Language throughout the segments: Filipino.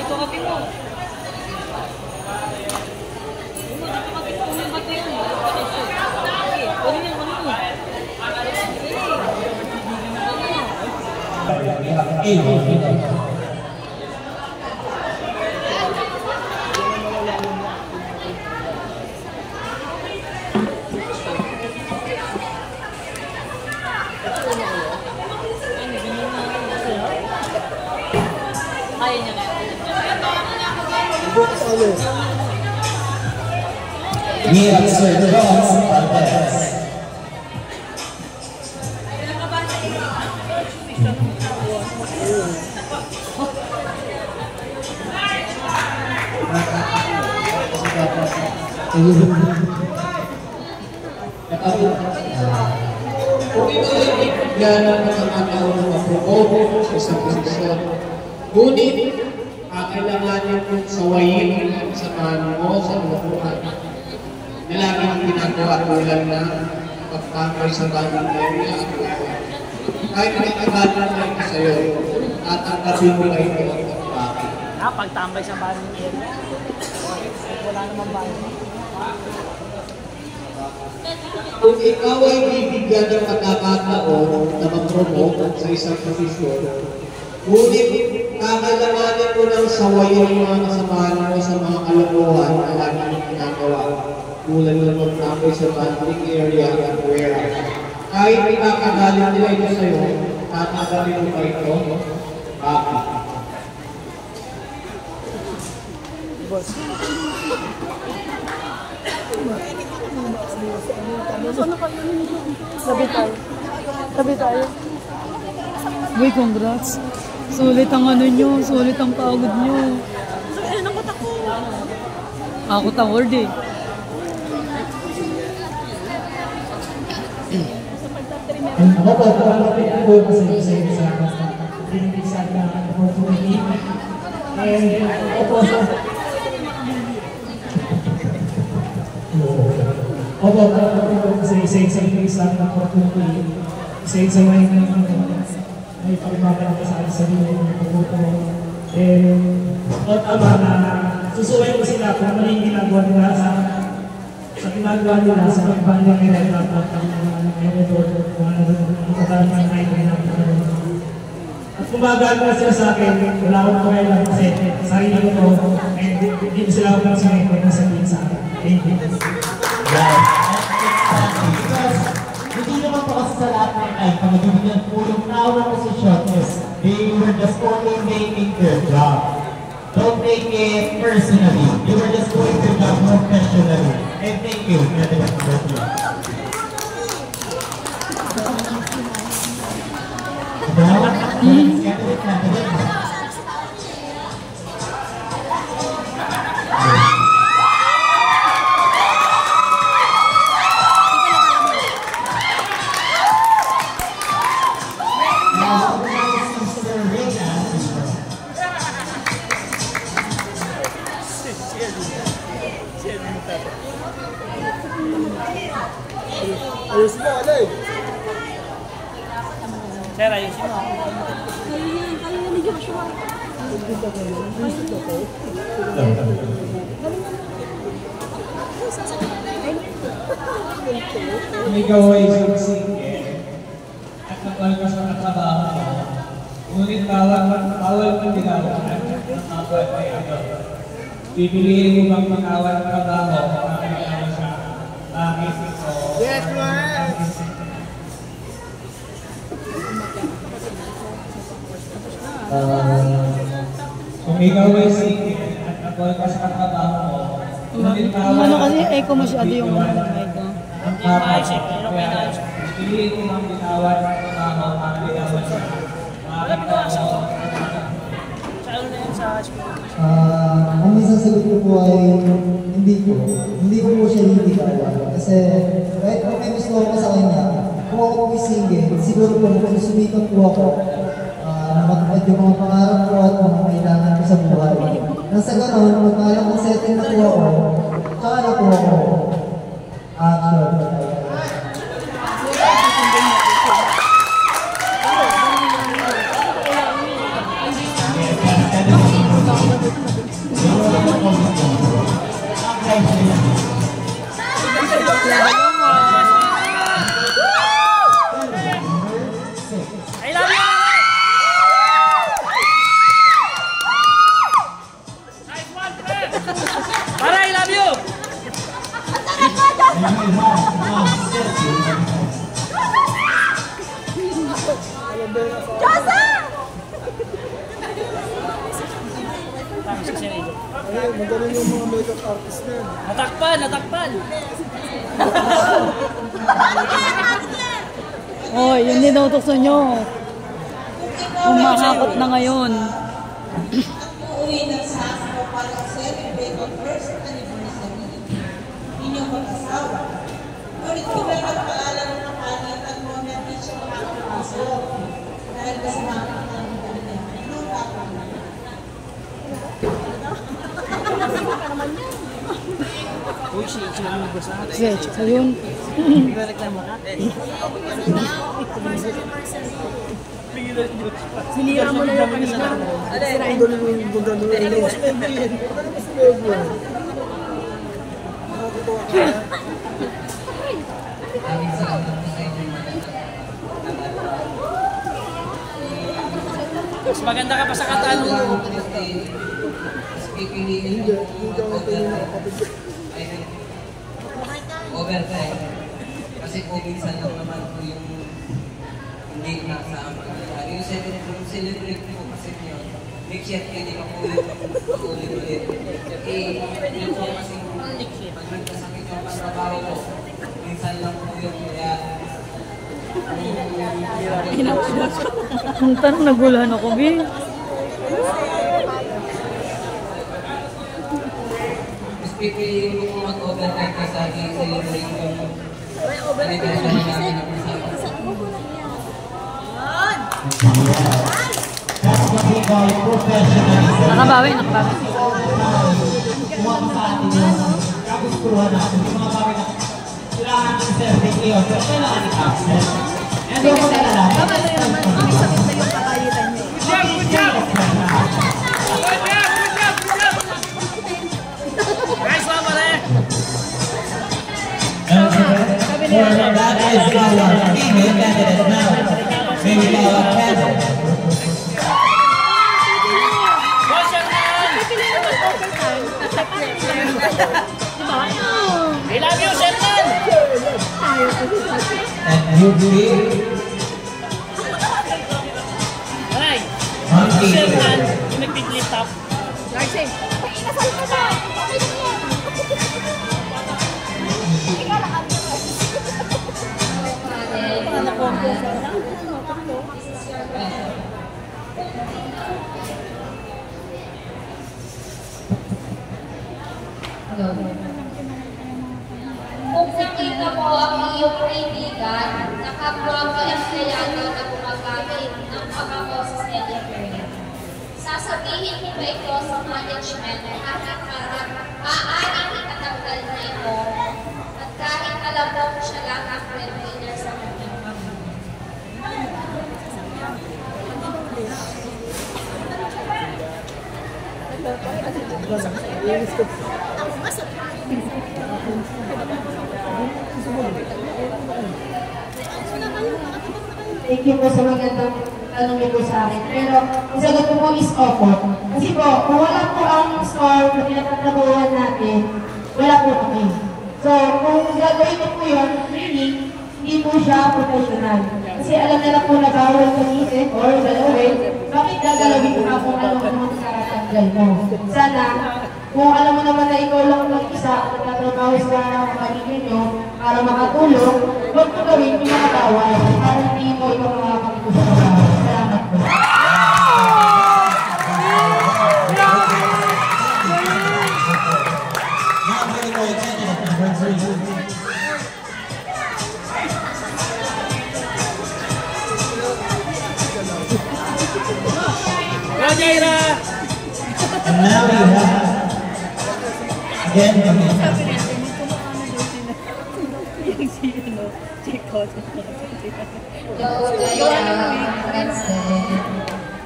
Dito kape mo. Dito kape mo. May bato yan. Sige, kunin yan, kunin mo. Kaya niya na. Yes, sir. The Ross Valdez. Kung ito ay bigyan ng pagkakataon ng mapro-opo sa isang posisyon, ngunit kakailanganin mong sawayin ang samahan mo sa lupuan. Nilagi ang ginagawa tulad na pagtangkay sa bandang area at lupuan. Kahit may kagalan na ito sa'yo, tatangkapin mo kayo ng pagkakataon. Pagtambay sa bandang area? Wala naman bandang. Kung ikaw ay bibigyan ng pagkakataon na mag-promote sa isang posisyon, ngunit kakailanganin mo ng sawayin ang mga kasamahan mo sa mga kalokohan na lagi mong ginagawa. Tulad ng magtambay sa banding area at warehouse. Kahit ikakagalit nila ito sa'yo, tatanggalin mo ba ito? Bakit? Tabi tayo. Tabi tayo. Uy, congrats. Sulit ang ano nyo. Sulit ang pagod nyo. Sulit ang mata ko. Ako taward eh. Ako po, ako kasi sa pinag-isag na opportunity. And ako po sa... Opo, kasi isa-isang opportunity. Isa-isa may pagmamahal sa sarili ng pagbuto. Tama na susuwain ko sila kung ano yung ginagawa nila sa ginagawa nila sa pagbanda nila dapat ang editor kung ano ang katanungan na ito at kumagagawa sila sa akin, wala akong kailan kasi sarili ko and hindi sila ako lang sinipin na sabihin sa akin. Thank you. Because hindi naman po kasi sa lahat ng time, pag nabibigyan po yung naunang posisyon is they were just only making their job. Don't take it personally. You were just doing your job professionally. And thank you. Ayos mo, alay! Sir, ayusin mo. Kaya ni Joshua. Kung ikaw ay sumisingin at nakalpas sa katrabaho mo, ngunit bawal kang ginagawa ng kapwa ay ito. Pipiliin mo bang mag-awal ng trabaho na kailangan sa bakit ito? Yes, man! Kung ikaw ay singin at nakalpas sa katrabaho mo, ngunit bawal Ano kasi echo masyado yung mic ko. ang kapwa kaya pipiliin mo bang ginawal ng trabaho para ginawal sa bakit ito? Ang isasagot ko po ay hindi ko po siya hiniligawan. Kasi kahit kung may gusto ako sa kanya, kung ako po isingin, siguro po magsusumikot po ako na matupad yung mga pangarap ko at mga kailangan ko sa buhay. Nang sa ganon, magkala kung settle na po ako, tsaka na po ako action. Ay, magaling yung mga makeup artist na yan. Natakpan! Oh, yun din utusan nyo. Umahakot na ngayon. Uuwi ng sasama para celebrate ang first anniversary ninyong mag-asawa. Ngunit bigla nagpaalam ng panitan mo na hindi siya makakapasok dahil kasama ang kanilang niya. Anong tapang na? Uy, siya mo basa. Sige, yun. Reklamo ka? Sinira mo na yung kanina. Ang galing yung ganda nyo. Ano mas maigin? Ano mas maigin? Nakakatawa ka. Mas maganda ka pa sa katanungan. Hindi ako tayo nakapapigil. Overtime. Kasi po minsan lang naman po yung hindi nasama. Yung celebrate po kasi yun. Next year, hindi ka po yung ulit-ulit. Yun po kasi pag nagkasakit yung patrabaho ko, minsan lang po yun. Kaya Ang tanong nagulahan ako, Bi. mas pipiliin ko kung mag-overtime kasi i-celebrate yung anniversary namin ng kasama. That's what we call professionalism. Nakabawi. Kuha mo sa atin yung kagustuhan natin. Yung mga bagay na kailangan ng serving yun, pero kailangan i-absent. And yung mga lalaki, Tama na yun, may sakit na yung kakalitan niya. Guys, mama na eh! that is our female candidate now. May we call our candidate. I love you, Sherman! And you be Ay! monkey. Sherman, yung nag-lift up. Larsen, inasal ko na! Okay na yan! Ikaw lang ang Kung nakita mo ang iyong kaibigan, nakapwa mo ang empleyado na gumagamit ng pagkakosas na area. Sasabihin mo ba ito sa management at maaaring itatanggal na ito at kahit alam mo siya lang ang breadwinner sa kanyang pamilya. Thank you po sa magandang tanong niyo po sa akin. Pero, ang sagot ko po is opo. Kasi po, kung wala po ang store na pinagtatrabuhan natin, wala po kami. So, kung gagawin ko po yun, really, hindi po siya professional. Kasi alam nila po na bawal kamitin or galawin, bakit gagalawin ko na kung ano ang karatanggal mo? Sana, kung alam mo naman na ikaw lang mag-isa at nagtatrabaho sa pamilya nyo para makatulong, huwag mo gawin yung mga bawal para hindi mo ikaw makakapito sa trabaho. Salamat po. Jaira! And now you have again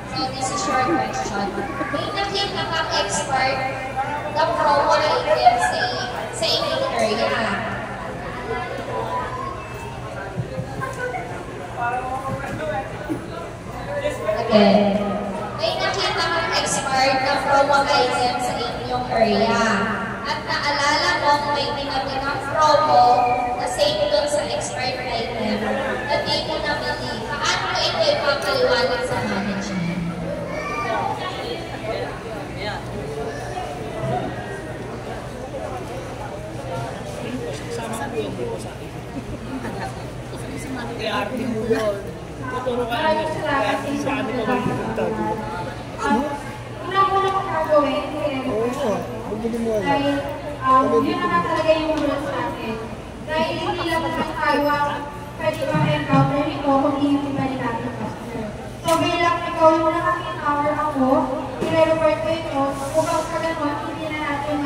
So this is your question. May nakita kang expert na promo item sa inyong area. Again. May nakita kang expert na promo item sa inyong area. At naalala mo may tinabi ng promo na same doon sa expired item na di mo nabili. Paano mo ito ipapaliwanag sa management? yun, hindi ko sa akin. Kaya arte mo yun. Tuturo ka namin. Kaya sa amin ko magpunta. Unang-una ko gagawin, dahil yun naman talaga yung rules natin. Dahil hindi lang naman tayo ang pwede ma-encounter nito kung hindi yung iba natin customer. So bilang ikaw yung nakakin hour ako, i-report ko ito, upang sa gano'n, hindi na natin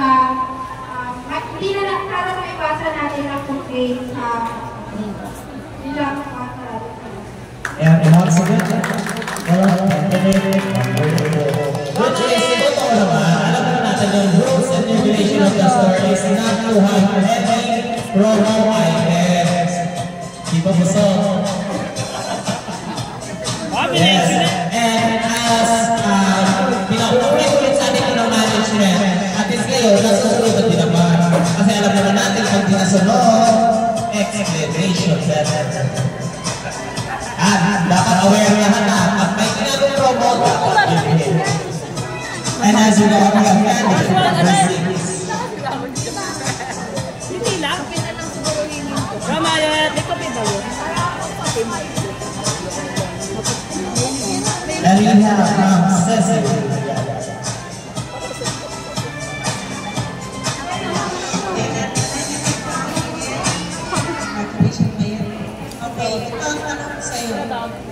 hindi na para maibasa natin ang complaint bilang And once again, which is ito naman, alam mo natin yung rules and regulation of the store is not to have any promo items. Di ba gusto? Yes, and as pinag-ulit sa ating ng management, at least ngayon, nasusunod din naman. Kasi alam naman natin pag dinasunod, explanation better. At dapat aware naman na pag may ginag-promote, dapat i-hit. And as you know, we have managed receipts. Hindi lang. Ramaya, di ko pinalo. And we have from Cecily. Okay, ito ang tanong ko sa'yo.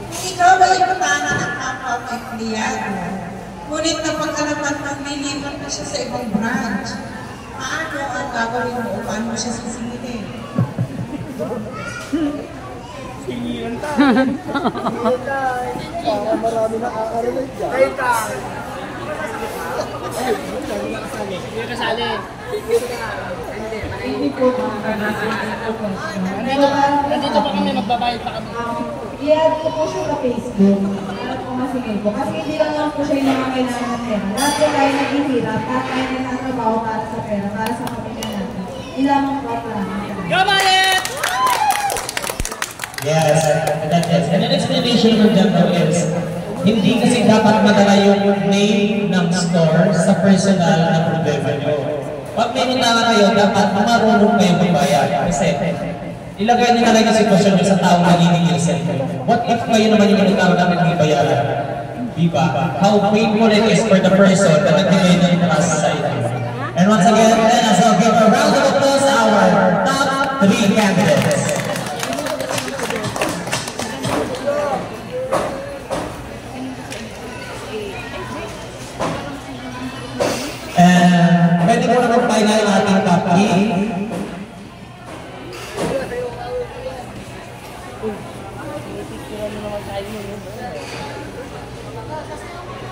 Ikaw ay putana ng kapwa mo empleyado. Ngunit kapag naman maglilipat na siya sa ibang branch, paano ang gagawin mo o paano mo siya sisingilin? Singilan tayo. Singilan tayo. Para marami nakaka-relate dyan. Ay, tayo. Hindi kasali. Hindi po Nandito pa kami, magbabayad pa kami. i-add ko po siya sa Facebook. Para po masingil po. Kasi hindi lang po siya yung mga kailangan ng pera. Lahat po tayo naghihirap, lahat tayo nagtatrabaho para sa pera, para sa pamilya natin. Ilamang po at maraming. Go, Malit! Yes, and an explanation ng dyan is, hindi kasi dapat madala yung name ng store sa personal na problema nyo. Pag may nunanga kayo, dapat marunong kayo magbayad. Kasi, ilagay nyo na lang yung sitwasyon nyo sa taong nagiging center. What if kayo naman yung nunanga na nagbibayaran? Diba? How painful it is for the person na nagbigay ng trust sa ito. And once again, let us all give a round of applause to our top 3 candidates. And pwede mo na mag-final ating copy.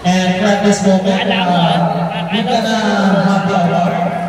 And at this moment, we're gonna have the award.